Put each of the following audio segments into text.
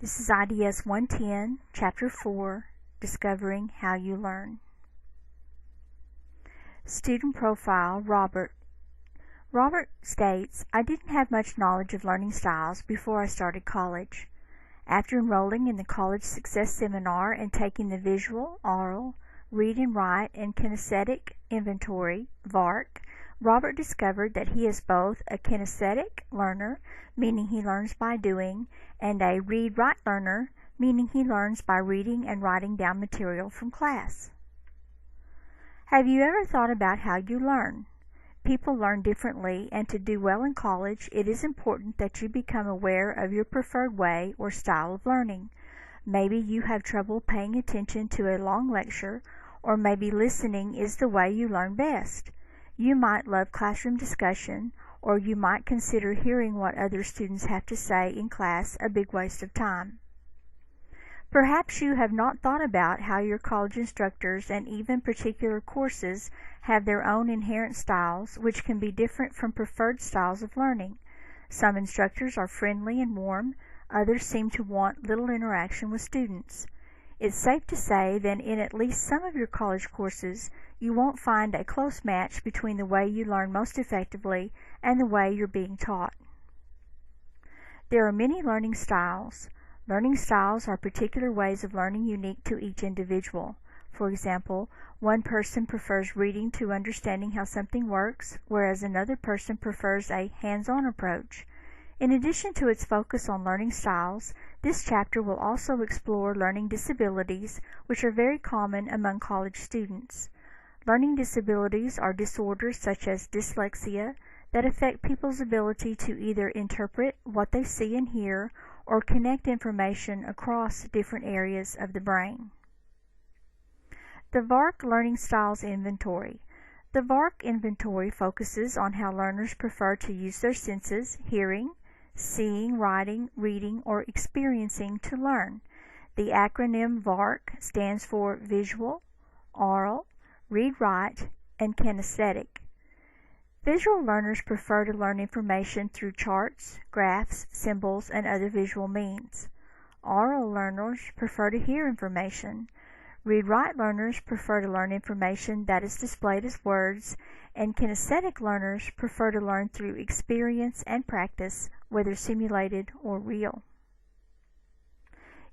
This is IDS 110, Chapter 4, Discovering How You Learn. Student Profile, Robert. Robert states, I didn't have much knowledge of learning styles before I started college. After enrolling in the College Success Seminar and taking the Visual, Oral, Read and Write, and Kinesthetic Inventory, VARC, Robert discovered that he is both a kinesthetic learner, meaning he learns by doing, and a read-write learner, meaning he learns by reading and writing down material from class. Have you ever thought about how you learn? People learn differently, and to do well in college, it is important that you become aware of your preferred way or style of learning. Maybe you have trouble paying attention to a long lecture, or maybe listening is the way you learn best. You might love classroom discussion, or you might consider hearing what other students have to say in class a big waste of time. Perhaps you have not thought about how your college instructors and even particular courses have their own inherent styles, which can be different from preferred styles of learning. Some instructors are friendly and warm, others seem to want little interaction with students. It's safe to say that in at least some of your college courses, you won't find a close match between the way you learn most effectively and the way you're being taught. There are many learning styles. Learning styles are particular ways of learning unique to each individual. For example, one person prefers reading to understanding how something works, whereas another person prefers a hands-on approach. In addition to its focus on learning styles, this chapter will also explore learning disabilities, which are very common among college students. Learning disabilities are disorders such as dyslexia that affect people's ability to either interpret what they see and hear or connect information across different areas of the brain. The VARC Learning Styles Inventory. The VARC inventory focuses on how learners prefer to use their senses, hearing, seeing, writing, reading, or experiencing to learn. The acronym VARC stands for Visual, Oral, Read-Write, and Kinesthetic. Visual learners prefer to learn information through charts, graphs, symbols, and other visual means. Oral learners prefer to hear information. Read-write learners prefer to learn information that is displayed as words, and kinesthetic learners prefer to learn through experience and practice, whether simulated or real.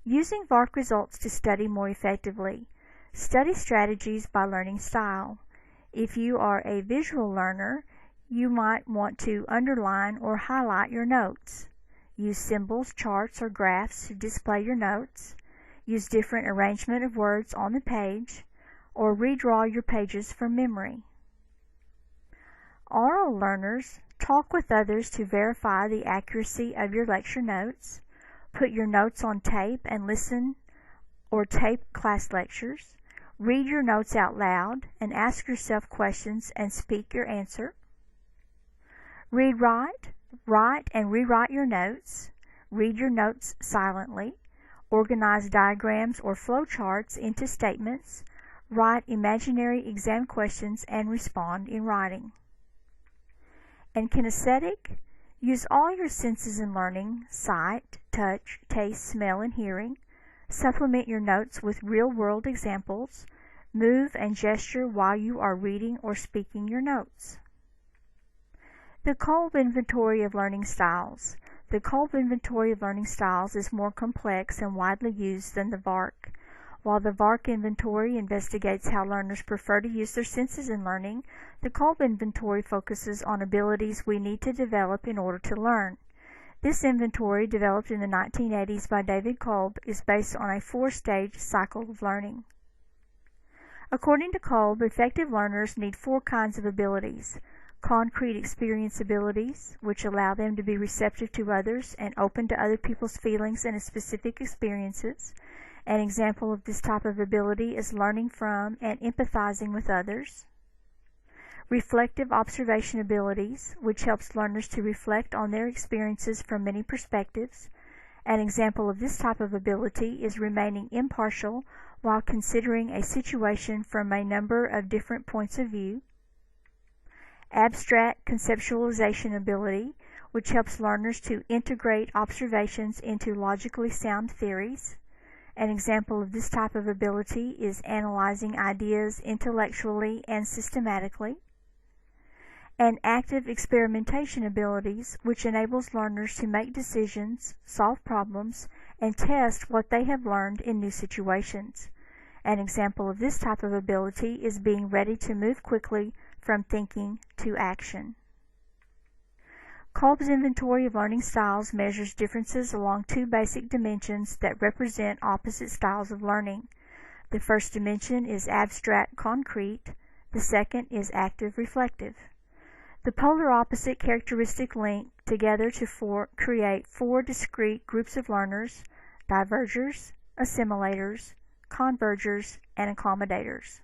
Using VARC results to study more effectively. Study strategies by learning style. If you are a visual learner, you might want to underline or highlight your notes. Use symbols, charts, or graphs to display your notes. Use different arrangement of words on the page, or redraw your pages from memory. Oral learners talk with others to verify the accuracy of your lecture notes. Put your notes on tape and listen or tape class lectures. Read your notes out loud and ask yourself questions and speak your answer. Read, write, and rewrite your notes. Read your notes silently. Organize diagrams or flowcharts into statements. Write imaginary exam questions and respond in writing. And kinesthetic, use all your senses in learning: sight, touch, taste, smell, and hearing. Supplement your notes with real-world examples. Move and gesture while you are reading or speaking your notes. The Kolb Inventory of Learning Styles. The Kolb Inventory of Learning Styles is more complex and widely used than the VARC. While the VARC inventory investigates how learners prefer to use their senses in learning, the Kolb Inventory focuses on abilities we need to develop in order to learn. This inventory, developed in the 1980s by David Kolb, is based on a 4-stage cycle of learning. According to Kolb, effective learners need 4 kinds of abilities: concrete experience abilities, which allow them to be receptive to others and open to other people's feelings and specific experiences. An example of this type of ability is learning from and empathizing with others. Reflective observation abilities, which helps learners to reflect on their experiences from many perspectives. An example of this type of ability is remaining impartial while considering a situation from a number of different points of view. Abstract conceptualization ability, which helps learners to integrate observations into logically sound theories. An example of this type of ability is analyzing ideas intellectually and systematically. And active experimentation abilities, which enables learners to make decisions, solve problems, and test what they have learned in new situations. An example of this type of ability is being ready to move quickly from thinking to action. Kolb's inventory of learning styles measures differences along two basic dimensions that represent opposite styles of learning. The first dimension is abstract concrete, the second is active reflective. The polar opposite characteristic link together to create four discrete groups of learners: divergers, assimilators, convergers, and accommodators.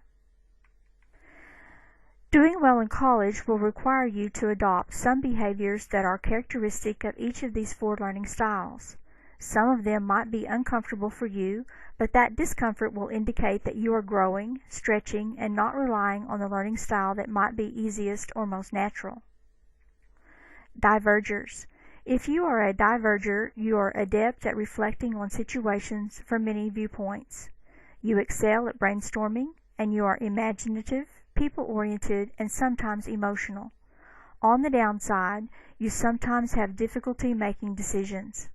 Doing well in college will require you to adopt some behaviors that are characteristic of each of these four learning styles. Some of them might be uncomfortable for you, but that discomfort will indicate that you are growing, stretching, and not relying on the learning style that might be easiest or most natural. Divergers. If you are a diverger, you are adept at reflecting on situations from many viewpoints. You excel at brainstorming, and you are imaginative, people-oriented, and sometimes emotional. On the downside, you sometimes have difficulty making decisions.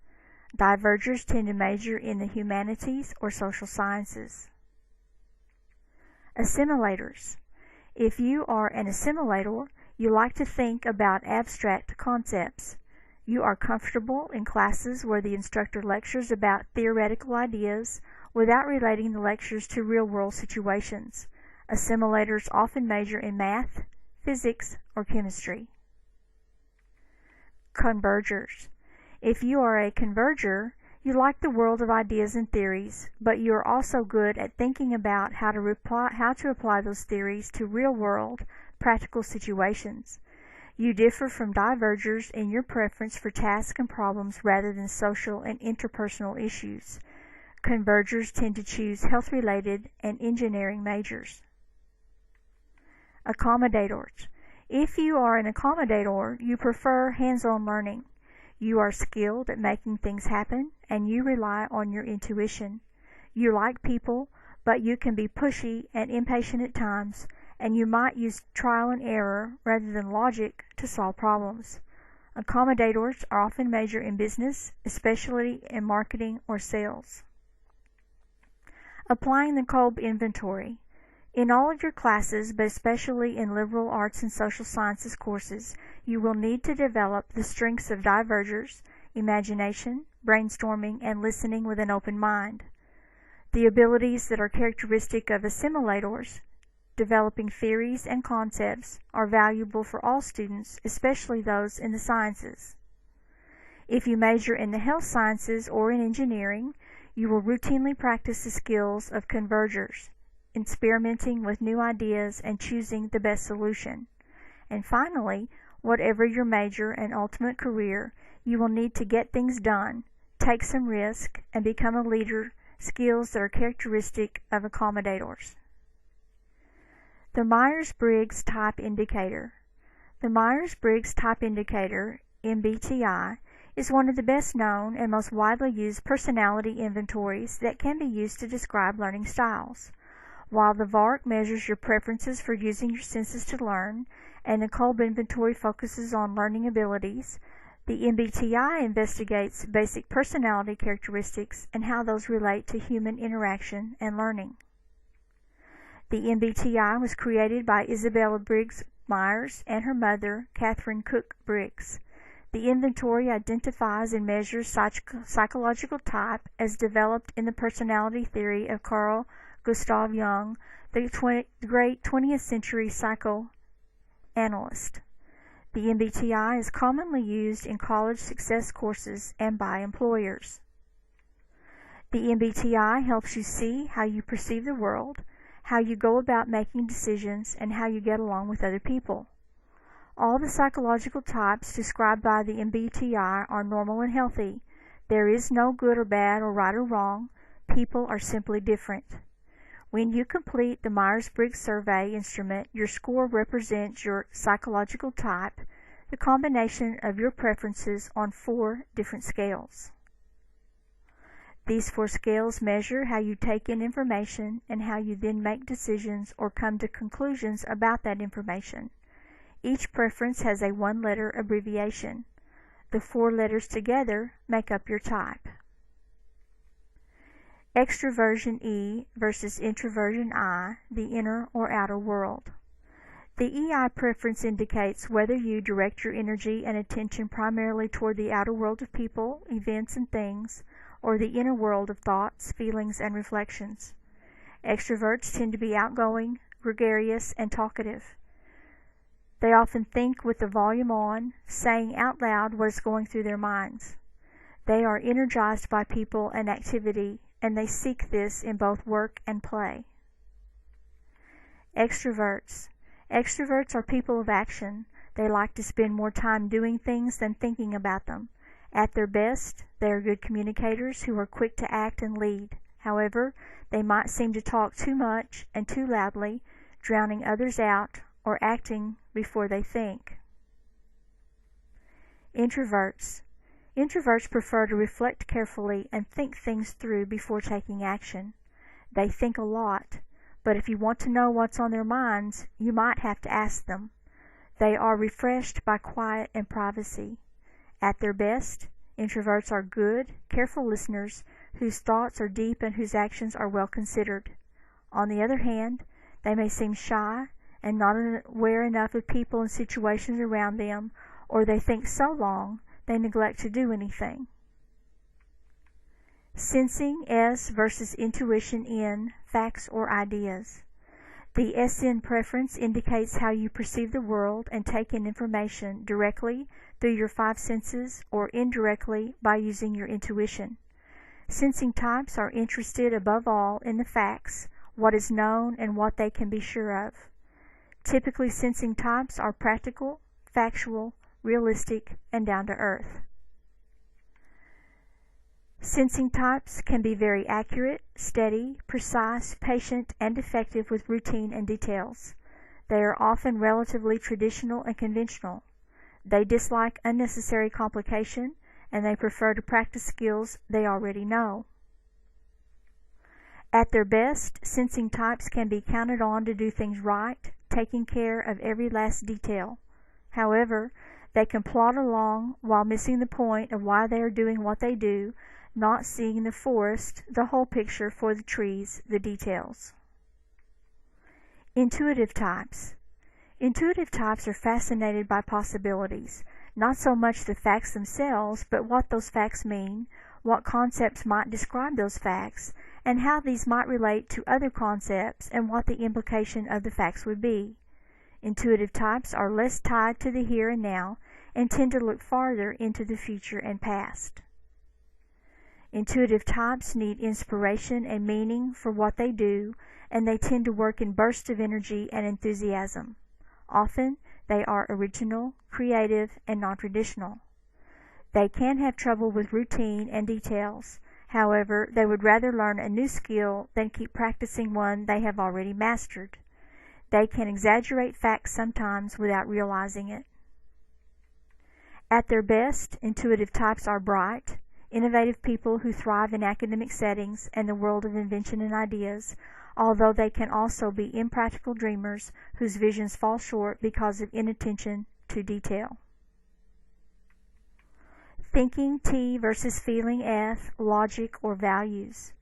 Divergers tend to major in the humanities or social sciences. Assimilators. If you are an assimilator, you like to think about abstract concepts. You are comfortable in classes where the instructor lectures about theoretical ideas without relating the lectures to real-world situations. Assimilators often major in math, physics, or chemistry. Convergers. If you are a converger, you like the world of ideas and theories, but you are also good at thinking about how to apply those theories to real-world, practical situations. You differ from divergers in your preference for tasks and problems rather than social and interpersonal issues. Convergers tend to choose health-related and engineering majors. Accommodators. If you are an accommodator, you prefer hands-on learning. You are skilled at making things happen, and you rely on your intuition. You like people, but you can be pushy and impatient at times, and you might use trial and error rather than logic to solve problems. Accommodators are often major in business, especially in marketing or sales. Applying the Kolb inventory. In all of your classes, but especially in liberal arts and social sciences courses, you will need to develop the strengths of divergers, imagination, brainstorming, and listening with an open mind. The abilities that are characteristic of assimilators, developing theories and concepts, are valuable for all students, especially those in the sciences. If you major in the health sciences or in engineering, you will routinely practice the skills of convergers, experimenting with new ideas and choosing the best solution. And finally, whatever your major and ultimate career, you will need to get things done, take some risk, and become a leader, skills that are characteristic of accommodators. The Myers-Briggs Type Indicator. The Myers-Briggs Type Indicator, MBTI, is one of the best known and most widely used personality inventories that can be used to describe learning styles. While the VARK measures your preferences for using your senses to learn, and the Kolb inventory focuses on learning abilities, the MBTI investigates basic personality characteristics and how those relate to human interaction and learning. The MBTI was created by Isabella Briggs Myers and her mother, Catherine Cook Briggs. The inventory identifies and measures psychological type as developed in the personality theory of Carl Gustav Jung, the great 20th century psychoanalyst. The MBTI is commonly used in college success courses and by employers. The MBTI helps you see how you perceive the world, how you go about making decisions, and how you get along with other people. All the psychological types described by the MBTI are normal and healthy. There is no good or bad or right or wrong. People are simply different. When you complete the Myers-Briggs survey instrument, your score represents your psychological type. the combination of your preferences on 4 different scales. These 4 scales measure how you take in information and how you then make decisions or come to conclusions about that information. Each preference has a 1-letter abbreviation. The 4 letters together make up your type. Extroversion E versus introversion I, the inner or outer world. The EI preference indicates whether you direct your energy and attention primarily toward the outer world of people, events, and things, or the inner world of thoughts, feelings, and reflections. Extroverts tend to be outgoing, gregarious, and talkative. They often think with the volume on, saying out loud what is going through their minds. They are energized by people and activity, and they seek this in both work and play. Extroverts. Extroverts are people of action. They like to spend more time doing things than thinking about them. At their best, they are good communicators who are quick to act and lead. However, they might seem to talk too much and too loudly, drowning others out or acting before they think. Introverts. Introverts prefer to reflect carefully and think things through before taking action. They think a lot, but if you want to know what's on their minds, you might have to ask them. They are refreshed by quiet and privacy. At their best, introverts are good, careful listeners whose thoughts are deep and whose actions are well considered. On the other hand, they may seem shy and not aware enough of people and situations around them, or they think so long they neglect to do anything. Sensing S versus intuition N, facts or ideas. The SN preference indicates how you perceive the world and take in information directly through your 5 senses or indirectly by using your intuition. Sensing types are interested above all in the facts, what is known and what they can be sure of. Typically, sensing types are practical, factual, realistic, and down to earth. Sensing types can be very accurate, steady, precise, patient, and effective with routine and details. They are often relatively traditional and conventional. They dislike unnecessary complication, and they prefer to practice skills they already know. At their best, sensing types can be counted on to do things right, taking care of every last detail. However, they can plod along while missing the point of why they are doing what they do, not seeing the forest, the whole picture for the trees, the details. Intuitive types. Intuitive types are fascinated by possibilities, not so much the facts themselves, but what those facts mean, what concepts might describe those facts, and how these might relate to other concepts and what the implication of the facts would be. Intuitive types are less tied to the here and now and tend to look farther into the future and past. Intuitive types need inspiration and meaning for what they do, and they tend to work in bursts of energy and enthusiasm. Often, they are original, creative, and non-traditional. They can have trouble with routine and details. However, they would rather learn a new skill than keep practicing one they have already mastered. They can exaggerate facts sometimes without realizing it. At their best, intuitive types are bright, innovative people who thrive in academic settings and the world of invention and ideas, although they can also be impractical dreamers whose visions fall short because of inattention to detail. Thinking T versus feeling F, logic or values.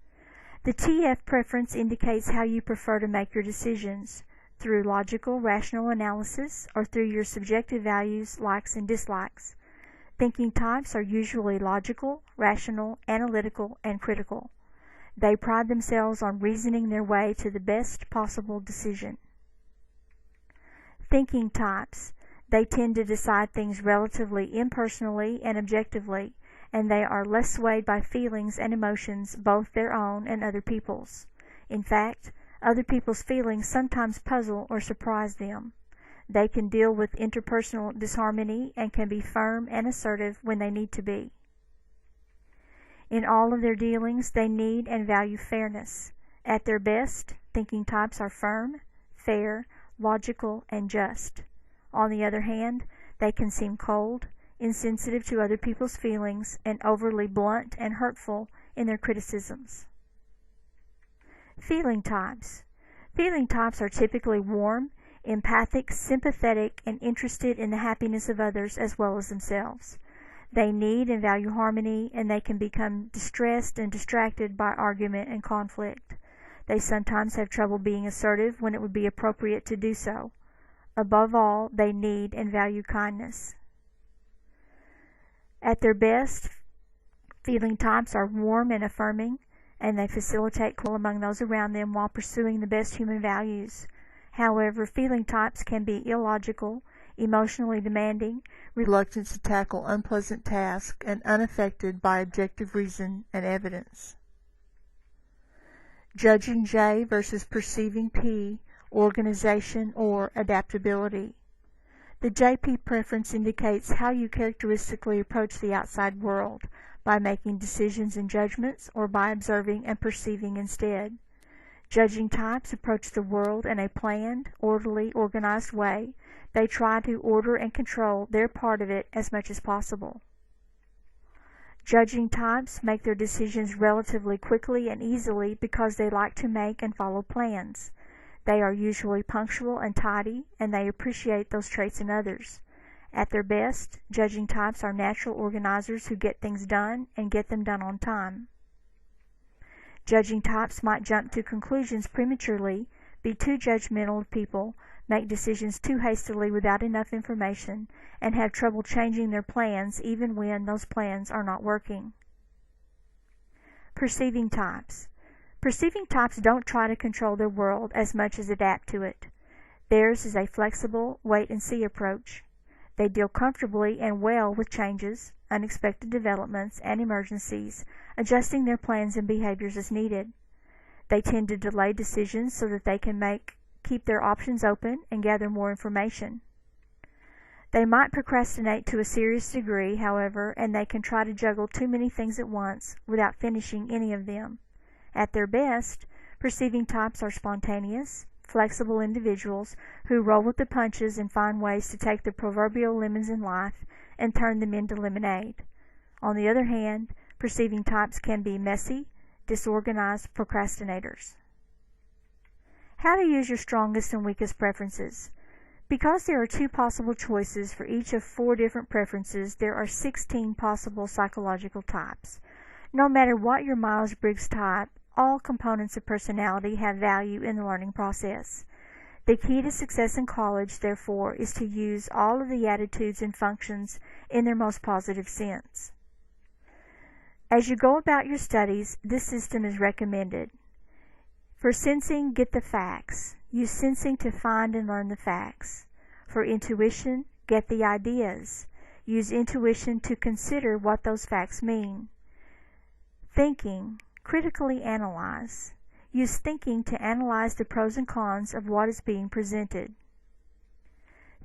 The TF preference indicates how you prefer to make your decisions, through logical, rational analysis or through your subjective values, likes and dislikes. Thinking types are usually logical, rational, analytical, and critical. They pride themselves on reasoning their way to the best possible decision. Thinking types. They tend to decide things relatively impersonally and objectively, and they are less swayed by feelings and emotions, both their own and other people's. In fact, other people's feelings sometimes puzzle or surprise them. They can deal with interpersonal disharmony and can be firm and assertive when they need to be. In all of their dealings, they need and value fairness. At their best, thinking types are firm, fair, logical, and just. On the other hand, They can seem cold, insensitive to other people's feelings, and overly blunt and hurtful in their criticisms. Feeling types. Feeling types are typically warm, empathic, sympathetic, and interested in the happiness of others as well as themselves. They need and value harmony, and they can become distressed and distracted by argument and conflict. They sometimes have trouble being assertive when it would be appropriate to do so. Above all, they need and value kindness. At their best, feeling types are warm and affirming, and they facilitate cool among those around them while pursuing the best human values. However, feeling types can be illogical, emotionally demanding, reluctant to tackle unpleasant tasks, and unaffected by objective reason and evidence. Judging J versus perceiving P, organization or adaptability. The JP preference indicates how you characteristically approach the outside world, by making decisions and judgments or by observing and perceiving instead. Judging types approach the world in a planned, orderly, organized way. They try to order and control their part of it as much as possible. Judging types make their decisions relatively quickly and easily because they like to make and follow plans. They are usually punctual and tidy, and they appreciate those traits in others. At their best, judging types are natural organizers who get things done and get them done on time. Judging types might jump to conclusions prematurely, be too judgmental of people, make decisions too hastily without enough information, and have trouble changing their plans even when those plans are not working. Perceiving types. Perceiving types don't try to control their world as much as adapt to it. Theirs is a flexible, wait-and-see approach. They deal comfortably and well with changes, unexpected developments, and emergencies, adjusting their plans and behaviors as needed. They tend to delay decisions so that they can keep their options open and gather more information. They might procrastinate to a serious degree, however, and they can try to juggle too many things at once without finishing any of them. At their best, perceiving types are spontaneous, flexible individuals who roll with the punches and find ways to take the proverbial lemons in life and turn them into lemonade. On the other hand, perceiving types can be messy, disorganized procrastinators. How to use your strongest and weakest preferences. Because there are 2 possible choices for each of 4 different preferences, there are 16 possible psychological types. No matter what your Myers-Briggs type, all components of personality have value in the learning process. The key to success in college, therefore, is to use all of the attitudes and functions in their most positive sense. As you go about your studies, this system is recommended. For sensing, get the facts. Use sensing to find and learn the facts. For intuition, get the ideas. Use intuition to consider what those facts mean. Thinking, critically analyze. Use thinking to analyze the pros and cons of what is being presented.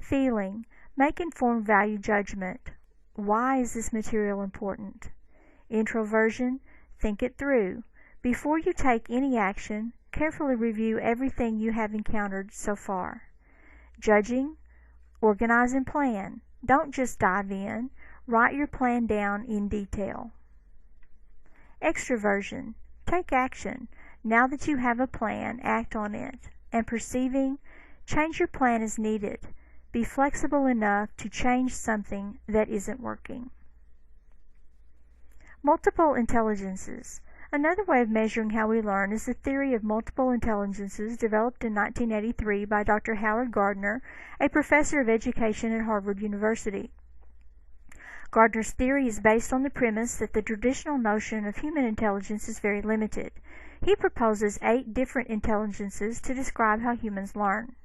Feeling, make informed value judgment. Why is this material important? Introversion, think it through. Before you take any action, carefully review everything you have encountered so far. Judging, organize and plan. Don't just dive in. Write your plan down in detail. Extroversion, take action. Now that you have a plan, act on it. And perceiving, change your plan as needed. Be flexible enough to change something that isn't working. Multiple intelligences. Another way of measuring how we learn is the theory of multiple intelligences developed in 1983 by Dr. Howard Gardner, a professor of education at Harvard University. Gardner's theory is based on the premise that the traditional notion of human intelligence is very limited. He proposes 8 different intelligences to describe how humans learn.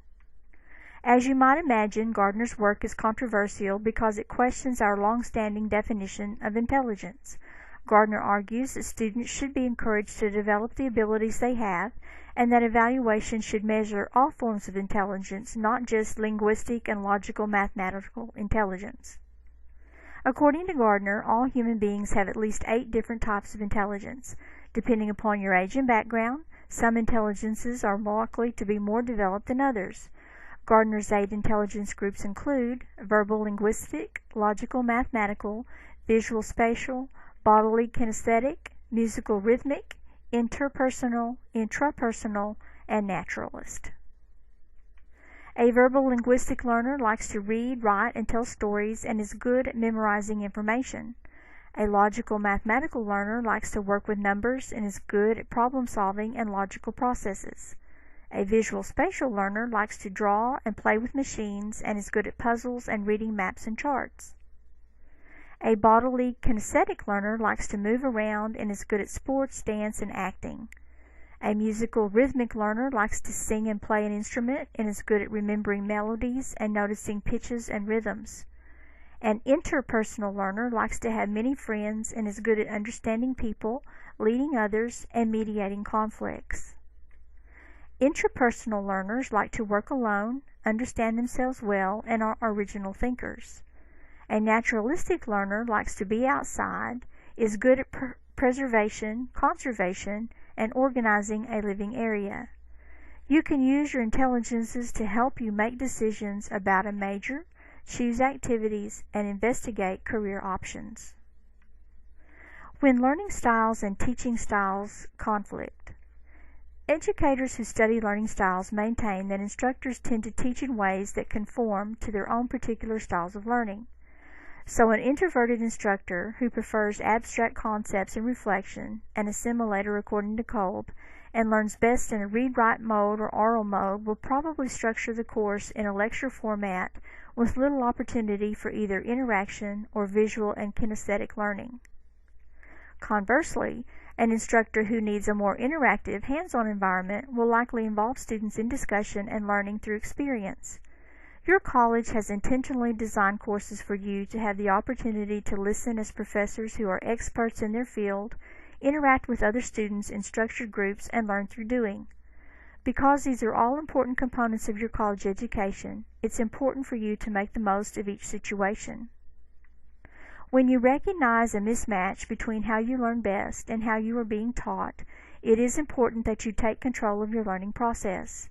As you might imagine, Gardner's work is controversial because it questions our long-standing definition of intelligence. Gardner argues that students should be encouraged to develop the abilities they have, and that evaluation should measure all forms of intelligence, not just linguistic and logical mathematical intelligence. According to Gardner, all human beings have at least 8 different types of intelligence. Depending upon your age and background, some intelligences are more likely to be more developed than others. Gardner's 8 intelligence groups include verbal linguistic, logical mathematical, visual spatial, bodily kinesthetic, musical rhythmic, interpersonal, intrapersonal, and naturalist. A verbal linguistic learner likes to read, write, and tell stories and is good at memorizing information. A logical mathematical learner likes to work with numbers and is good at problem solving and logical processes. A visual spatial learner likes to draw and play with machines and is good at puzzles and reading maps and charts. A bodily kinesthetic learner likes to move around and is good at sports, dance, and acting. A musical rhythmic learner likes to sing and play an instrument and is good at remembering melodies and noticing pitches and rhythms. An interpersonal learner likes to have many friends and is good at understanding people, leading others, and mediating conflicts. Intrapersonal learners like to work alone, understand themselves well, and are original thinkers. A naturalistic learner likes to be outside, is good at preservation, conservation, and organizing a living area. You can use your intelligences to help you make decisions about a major, choose activities, and investigate career options. When learning styles and teaching styles conflict. Educators who study learning styles maintain that instructors tend to teach in ways that conform to their own particular styles of learning. So an introverted instructor who prefers abstract concepts and reflection, an assimilator according to Kolb, and learns best in a read-write mode or oral mode will probably structure the course in a lecture format with little opportunity for either interaction or visual and kinesthetic learning. Conversely, an instructor who needs a more interactive, hands-on environment will likely involve students in discussion and learning through experience. Your college has intentionally designed courses for you to have the opportunity to listen as professors who are experts in their field, interact with other students in structured groups, and learn through doing. Because these are all important components of your college education, it's important for you to make the most of each situation. When you recognize a mismatch between how you learn best and how you are being taught, it is important that you take control of your learning process.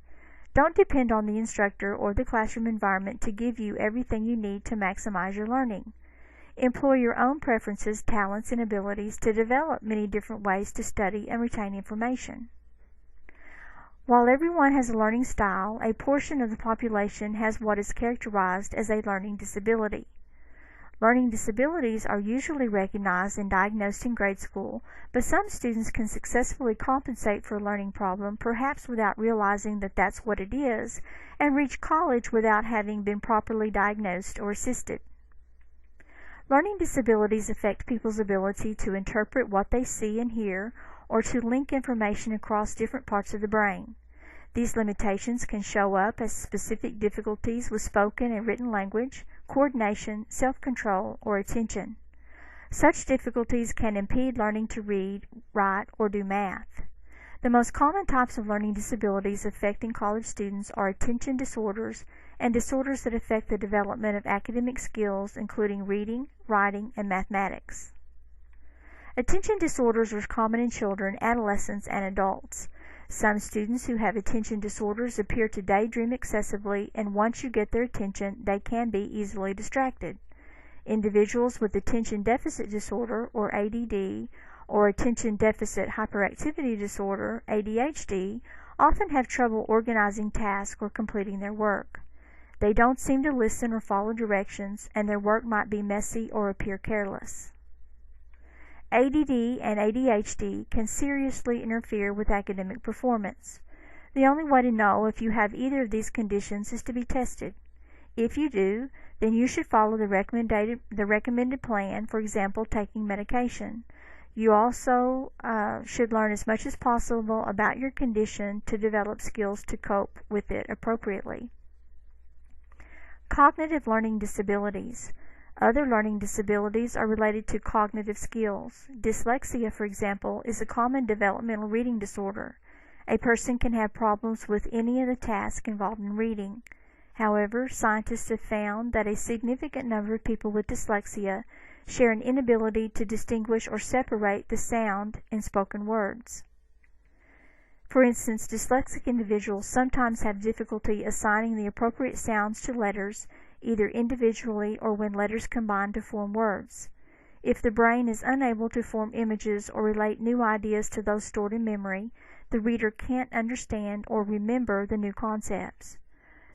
Don't depend on the instructor or the classroom environment to give you everything you need to maximize your learning. Employ your own preferences, talents, and abilities to develop many different ways to study and retain information. While everyone has a learning style, a portion of the population has what is characterized as a learning disability. Learning disabilities are usually recognized and diagnosed in grade school, but some students can successfully compensate for a learning problem, perhaps without realizing that that's what it is, and reach college without having been properly diagnosed or assisted. Learning disabilities affect people's ability to interpret what they see and hear, or to link information across different parts of the brain. These limitations can show up as specific difficulties with spoken and written language, coordination, self-control, or attention. Such difficulties can impede learning to read, write, or do math. The most common types of learning disabilities affecting college students are attention disorders and disorders that affect the development of academic skills, including reading, writing, and mathematics. Attention disorders are common in children, adolescents, and adults. Some students who have attention disorders appear to daydream excessively, and once you get their attention, they can be easily distracted. Individuals with attention deficit disorder, or ADD, or attention deficit hyperactivity disorder, ADHD, often have trouble organizing tasks or completing their work. They don't seem to listen or follow directions, and their work might be messy or appear careless. ADD and ADHD can seriously interfere with academic performance. The only way to know if you have either of these conditions is to be tested. If you do, then you should follow the recommended plan, for example, taking medication. You also should learn as much as possible about your condition to develop skills to cope with it appropriately. Cognitive learning disabilities. Other learning disabilities are related to cognitive skills. Dyslexia, for example, is a common developmental reading disorder. A person can have problems with any of the tasks involved in reading. However, scientists have found that a significant number of people with dyslexia share an inability to distinguish or separate the sound in spoken words. For instance, dyslexic individuals sometimes have difficulty assigning the appropriate sounds to letters, either individually or when letters combine to form words. If the brain is unable to form images or relate new ideas to those stored in memory, the reader can't understand or remember the new concepts.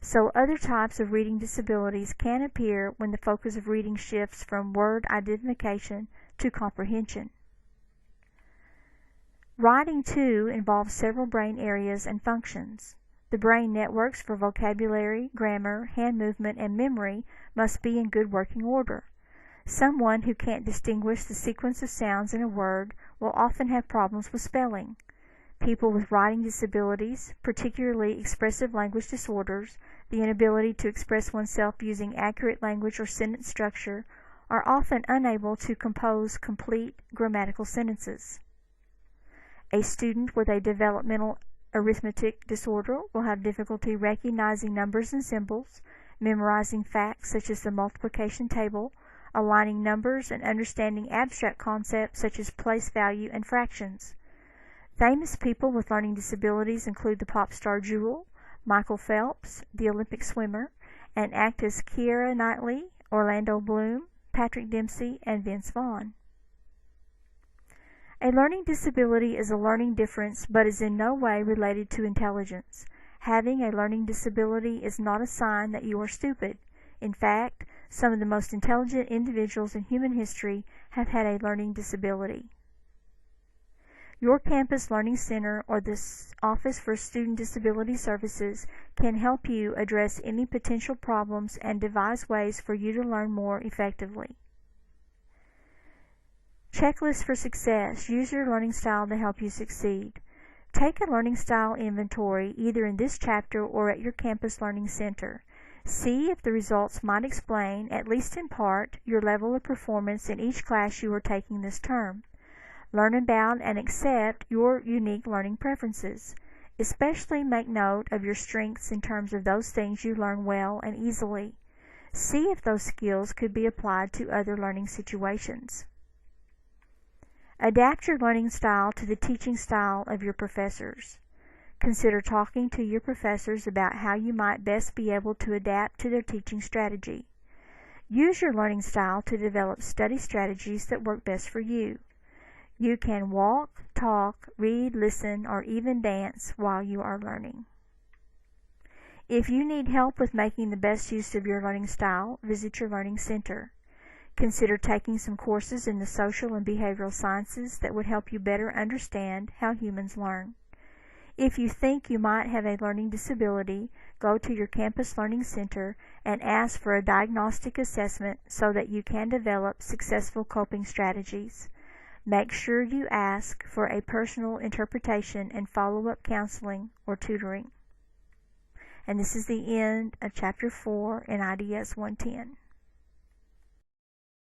So other types of reading disabilities can appear when the focus of reading shifts from word identification to comprehension. Writing, too, involves several brain areas and functions. The brain networks for vocabulary, grammar, hand movement, and memory must be in good working order. Someone who can't distinguish the sequence of sounds in a word will often have problems with spelling. People with writing disabilities, particularly expressive language disorders, the inability to express oneself using accurate language or sentence structure, are often unable to compose complete grammatical sentences. A student with a developmental arithmetic disorder will have difficulty recognizing numbers and symbols, memorizing facts such as the multiplication table, aligning numbers, and understanding abstract concepts such as place value and fractions. Famous people with learning disabilities include the pop star Jewel, Michael Phelps, the Olympic swimmer, and actors Keira Knightley, Orlando Bloom, Patrick Dempsey, and Vince Vaughn. A learning disability is a learning difference but is in no way related to intelligence. Having a learning disability is not a sign that you are stupid. In fact, some of the most intelligent individuals in human history have had a learning disability. Your campus learning center or the Office for Student Disability Services can help you address any potential problems and devise ways for you to learn more effectively. Checklist for success. Use your learning style to help you succeed. Take a learning style inventory either in this chapter or at your campus learning center. See if the results might explain, at least in part, your level of performance in each class you are taking this term. Learn about and accept your unique learning preferences. Especially make note of your strengths in terms of those things you learn well and easily. See if those skills could be applied to other learning situations. Adapt your learning style to the teaching style of your professors. Consider talking to your professors about how you might best be able to adapt to their teaching strategy. Use your learning style to develop study strategies that work best for you. You can walk, talk, read, listen, or even dance while you are learning. If you need help with making the best use of your learning style, visit your learning center. Consider taking some courses in the social and behavioral sciences that would help you better understand how humans learn. If you think you might have a learning disability, go to your campus learning center and ask for a diagnostic assessment so that you can develop successful coping strategies. Make sure you ask for a personal interpretation and follow-up counseling or tutoring. And this is the end of Chapter 4 in IDS 110.